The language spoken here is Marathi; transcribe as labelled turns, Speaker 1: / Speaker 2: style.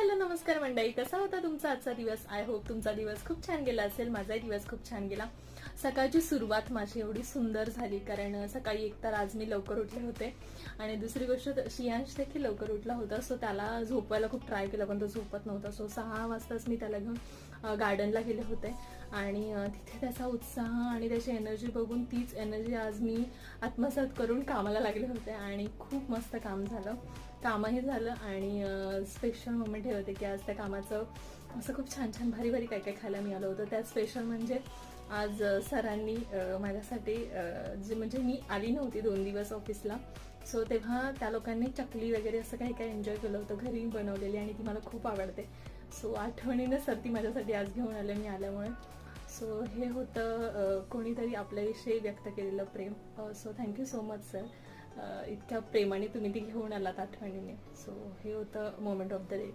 Speaker 1: हॅलो नमस्कार मंडळी, कसा होता तुमचा आजचा दिवस? आय होप तुमचा दिवस खूप छान गेला असेल. माझाही दिवस खूप छान गेला. सकाळची सुरुवात माझी एवढी सुंदर झाली कारण सकाळी एकतर आज मी लवकर उठले होते आणि दुसरी गोष्ट शियांश देखील लवकर उठला होता. सो त्याला झोपवायला खूप ट्राय केला पण तो झोपत नव्हता. सो 6 वाजताच मी त्याला घेऊन गार्डनला गेले होते आणि तिथे त्याचा उत्साह आणि त्याची एनर्जी बघून तीच एनर्जी आज मी आत्मसात करून कामाला लागले होते आणि खूप मस्त काम झालं. कामही झालं आणि स्पेशल मोमेंट हे होते की आज त्या कामाचं असं खूप छान छान भारी भारी काय काय खायला मिळालं होतं. त्यात स्पेशल म्हणजे आज सरांनी माझ्यासाठी जे म्हणजे मी आली नव्हती 2 दिवस ऑफिसला. सो तेव्हा त्या लोकांनी चकली वगैरे असं काही काही एन्जॉय केलं होतं घरी बनवलेली आणि ती मला खूप आवडते. सो आठवणीनं सर ती माझ्यासाठी आज घेऊन आले मी आल्यामुळे. सो हे होतं कोणीतरी आपल्याविषयी व्यक्त केलेलं प्रेम. So thank you so much sir. इतक्या प्रेमाने तुम्ही ती घेऊन आलात आठवणीने. सो हे होतं मोमेंट ऑफ द डे.